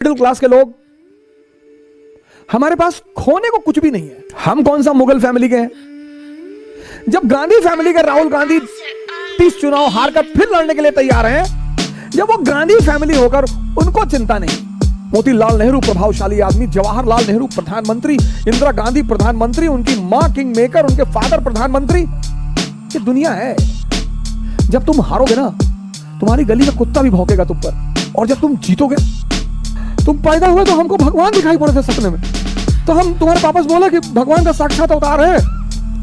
Middle class के लोग, हमारे पास खोने को कुछ भी नहीं है। हम कौन सा मुगल फैमिली के हैं? जब गांधी फैमिली के राहुल गांधी 30 चुनाव हारकर फिर लड़ने के लिए तैयार हैं, जब वो गांधी फैमिली होकर उनको चिंता नहीं। मोतीलाल नेहरू प्रभावशाली आदमी, जवाहरलाल नेहरू प्रधानमंत्री, इंदिरा गांधी प्रधानमंत्री, उनकी मां किंग मेकर, उनके फादर प्रधानमंत्री। ये दुनिया है। जब तुम हारोगे ना, तुम्हारी गली का कुत्ता भी भौंकेगा तुम पर, और जब तुम जीतोगे, तुम पैदा हुए तो हमको भगवान दिखाई पड़े थे सपने में, तो हम तुम्हारे पापा से बोले कि भगवान का साक्षात अवतार है।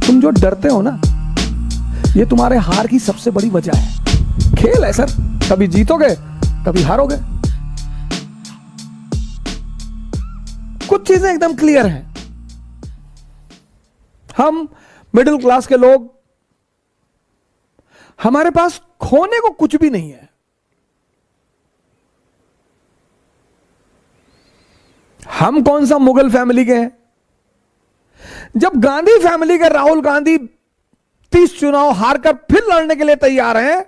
तुम जो डरते हो ना, ये तुम्हारे हार की सबसे बड़ी वजह है। खेल है सर, कभी जीतोगे कभी हारोगे। कुछ चीजें एकदम क्लियर हैं। हम मिडिल क्लास के लोग, हमारे पास खोने को कुछ भी नहीं है। हम कौन सा मुगल फैमिली के हैं? जब गांधी फैमिली के राहुल गांधी 30 चुनाव हारकर फिर लड़ने के लिए तैयार हैं,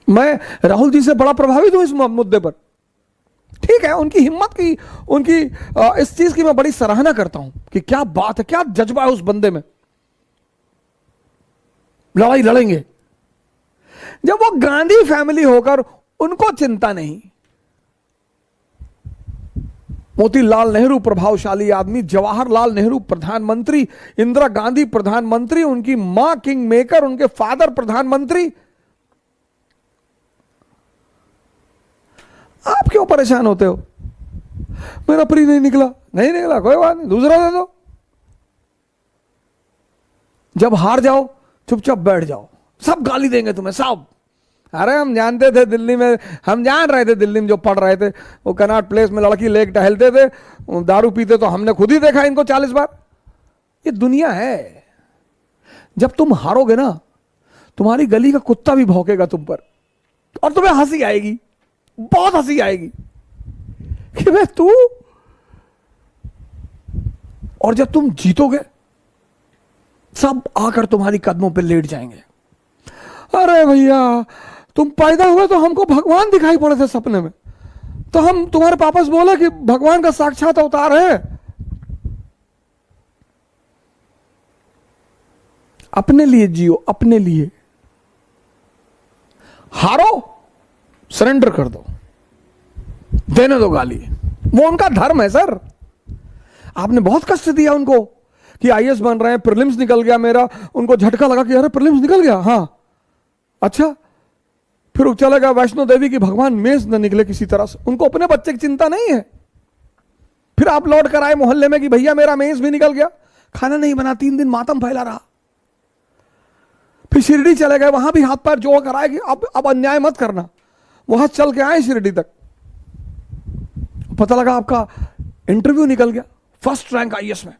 मैं राहुल जी से बड़ा प्रभावित हूं इस मुद्दे पर। ठीक है, उनकी हिम्मत की, उनकी इस चीज की मैं बड़ी सराहना करता हूं कि क्या बात है, क्या जज्बा है उस बंदे में। लड़ाई लड़ेंगे। जब वो गांधी फैमिली होकर उनको चिंता नहीं। मोतीलाल नेहरू प्रभावशाली आदमी, जवाहरलाल नेहरू प्रधानमंत्री, इंदिरा गांधी प्रधानमंत्री, उनकी मां किंग मेकर, उनके फादर प्रधानमंत्री। आप क्यों परेशान होते हो? मेरा प्री नहीं निकला, नहीं निकला, कोई बात नहीं, दूसरा दे दो। जब हार जाओ चुपचाप बैठ जाओ, सब गाली देंगे तुम्हें सब। अरे हम जानते थे दिल्ली में, हम जान रहे थे दिल्ली में जो पढ़ रहे थे, वो कनॉट प्लेस में लड़की लेके टहलते थे, दारू पीते, तो हमने खुद ही देखा इनको 40 बार। ये दुनिया है। जब तुम हारोगे ना, तुम्हारी गली का कुत्ता भी भौंकेगा तुम पर, और तुम्हें हंसी आएगी, बहुत हंसी आएगी कि मैं तू। और जब तुम जीतोगे, सब आकर तुम्हारी कदमों पे लेट जाएंगे। अरे भैया, तुम पैदा हुए तो हमको भगवान दिखाई पड़े थे सपने में, तो हम तुम्हारे पापा से बोले कि भगवान का साक्षात अवतार है। अपने लिए जियो, अपने लिए। हारो, सरेंडर कर दो, देने दो गाली। वो उनका धर्म है सर। आपने बहुत कष्ट दिया उनको कि आईएएस बन रहे हैं, प्रीलिम्स निकल गया मेरा, उनको झटका लगा कि अरे प्रीलिम्स निकल गया, हाँ अच्छा। फिर चला गया वैष्णो देवी की, भगवान मेष न निकले किसी तरह से। उनको अपने बच्चे की चिंता नहीं है। फिर आप लौट कर आए मोहल्ले में कि भैया मेरा मेष भी निकल गया, खाना नहीं बना, 3 दिन मातम फैला रहा। फिर शिरडी चले गए, वहां भी हाथ पैर जोड़ कर आए कि अब अन्याय मत करना। वहां चल के आए शिरडी तक, पता लगा आपका इंटरव्यू निकल गया, फर्स्ट रैंक आईएएस में।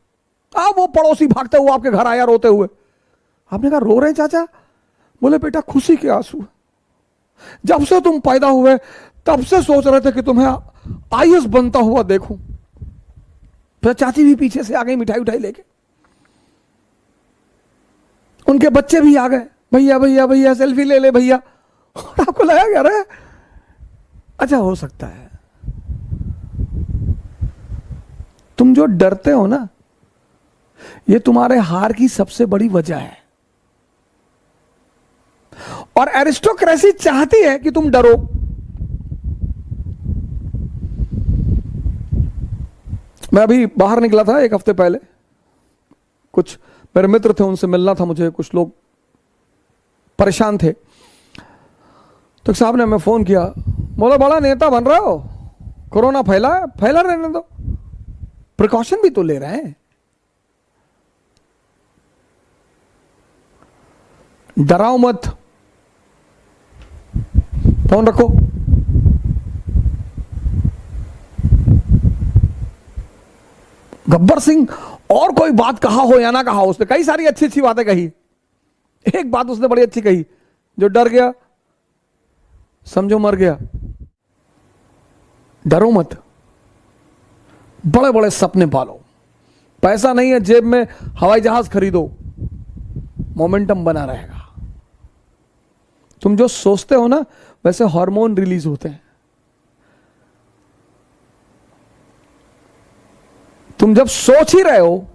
अब वो पड़ोसी भागते हुए आपके घर आया रोते हुए। आपने कहा रो रहे हैं चाचा? बोले बेटा खुशी के आंसू। जब से तुम पैदा हुए तब से सोच रहे थे कि तुम्हें आईएएस बनता हुआ देखूं। फिर चाची भी पीछे से आ गई मिठाई उठाई लेके, उनके बच्चे भी आ गए, भैया भैया भैया सेल्फी ले ले भैया। और आपको लगा क्या रे, अच्छा हो सकता है। तुम जो डरते हो ना, ये तुम्हारे हार की सबसे बड़ी वजह है। और एरिस्टोक्रेसी चाहती है कि तुम डरो। मैं अभी बाहर निकला था 1 हफ्ते पहले, कुछ मेरे मित्र थे, उनसे मिलना था मुझे। कुछ लोग परेशान थे, तो साहब ने मैं फोन किया, बोला बड़ा नेता बन रहे हो, कोरोना फैला रहने दो, प्रिकॉशन भी तो ले रहे हैं, डराओ मत, फोन रखो। गब्बर सिंह और कोई बात कहा हो या ना कहा हो, उसने कई सारी अच्छी अच्छी बातें कही। एक बात उसने बड़ी अच्छी कही, जो डर गया समझो मर गया। डरो मत, बड़े बड़े सपने पालो। पैसा नहीं है जेब में, हवाई जहाज खरीदो, मोमेंटम बना रहेगा। तुम जो सोचते हो ना वैसे हार्मोन रिलीज होते हैं। तुम जब सोच ही रहे हो,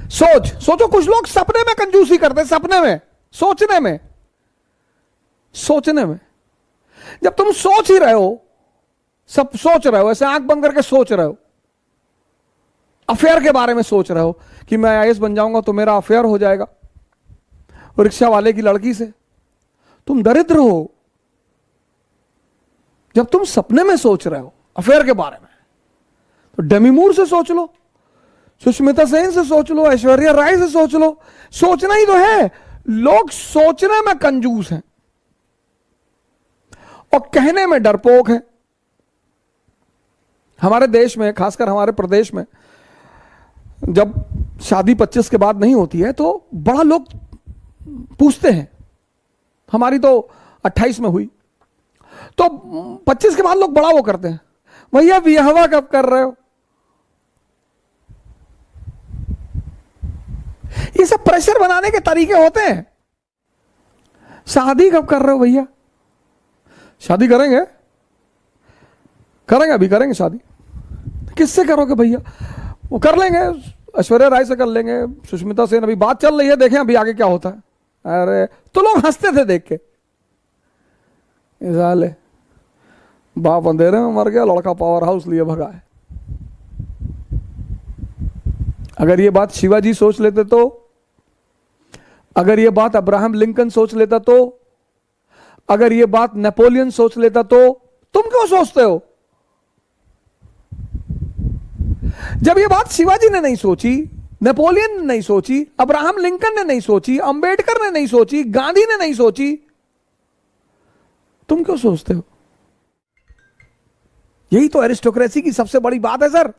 सोचो, कुछ लोग सपने में कंजूसी करते हैं, सपने में, सोचने में। जब तुम सोच ही रहे हो, सब सोच रहे हो, ऐसे आंख बंद करके सोच रहे हो, अफेयर के बारे में सोच रहे हो कि मैं आईएएस बन जाऊंगा तो मेरा अफेयर हो जाएगा रिक्शा वाले की लड़की से, तुम दरिद्र हो। जब तुम सपने में सोच रहे हो अफेयर के बारे में, तो डेमी मूर से सोच लो, सुष्मिता सेन से सोच लो, ऐश्वर्या राय से सोच लो। सोचना ही तो है। लोग सोचने में कंजूस हैं और कहने में डरपोक हैं। हमारे देश में, खासकर हमारे प्रदेश में, जब शादी 25 के बाद नहीं होती है तो बड़ा लोग पूछते हैं। हमारी तो 28 में हुई, तो 25 के बाद लोग बड़ा वो करते हैं, भैया विवाह कब कर रहे हो? ये सब प्रेशर बनाने के तरीके होते हैं। शादी कब कर रहे हो भैया? शादी करेंगे, अभी करेंगे शादी। किससे करोगे भैया? वो कर लेंगे, ऐश्वर्या राय से कर लेंगे, सुष्मिता सेन, अभी बात चल रही है, देखें अभी आगे क्या होता है। अरे तो लोग हंसते थे देख के, साले बाप अंधेरे में मर गया, लड़का पावर हाउस लिए भगा है। अगर ये बात शिवाजी सोच लेते तो, अगर ये बात अब्राहम लिंकन सोच लेता तो, अगर ये बात नेपोलियन सोच लेता तो तुम क्यों सोचते हो? जब ये बात शिवाजी ने नहीं सोची, नेपोलियन ने नहीं सोची, अब्राहम लिंकन ने नहीं सोची, अंबेडकर ने नहीं सोची, गांधी ने नहीं सोची, तुम क्यों सोचते हो? यही तो एरिस्टोक्रेसी की सबसे बड़ी बात है सर।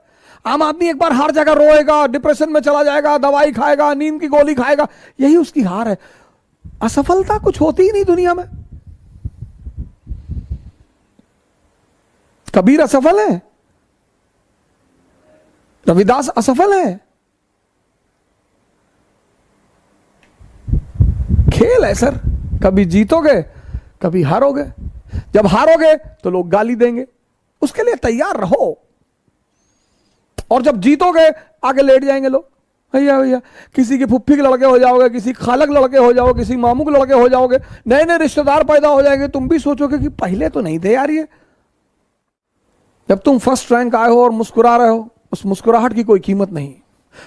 आम आदमी एक बार हर जगह रोएगा, डिप्रेशन में चला जाएगा, दवाई खाएगा, नींद की गोली खाएगा, यही उसकी हार है। असफलता कुछ होती ही नहीं दुनिया में। कबीर असफल है, रविदास असफल है। खेल है सर, कभी जीतोगे कभी हारोगे। जब हारोगे तो लोग गाली देंगे, उसके लिए तैयार रहो। और जब जीतोगे आगे लेट जाएंगे लोग, भैया किसी की फुफ्फी के लड़के हो जाओगे, किसी खालक लड़के हो जाओगे, किसी मामू के लड़के हो जाओगे, नए नए रिश्तेदार पैदा हो जाएंगे। तुम भी सोचोगे कि पहले तो नहीं थे यार ये। जब तुम फर्स्ट रैंक आए हो और मुस्कुरा रहे हो, उस मुस्कुराहट की कोई कीमत नहीं।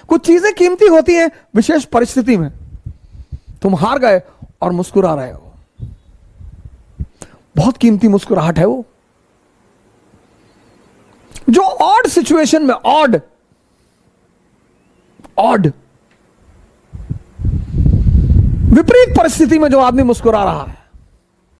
कुछ चीजें कीमती होती हैं विशेष परिस्थिति में। तुम हार गए और मुस्कुरा रहे हो, बहुत कीमती मुस्कुराहट है वो, जो ऑड सिचुएशन में, ऑड विपरीत परिस्थिति में जो आदमी मुस्कुरा रहा है,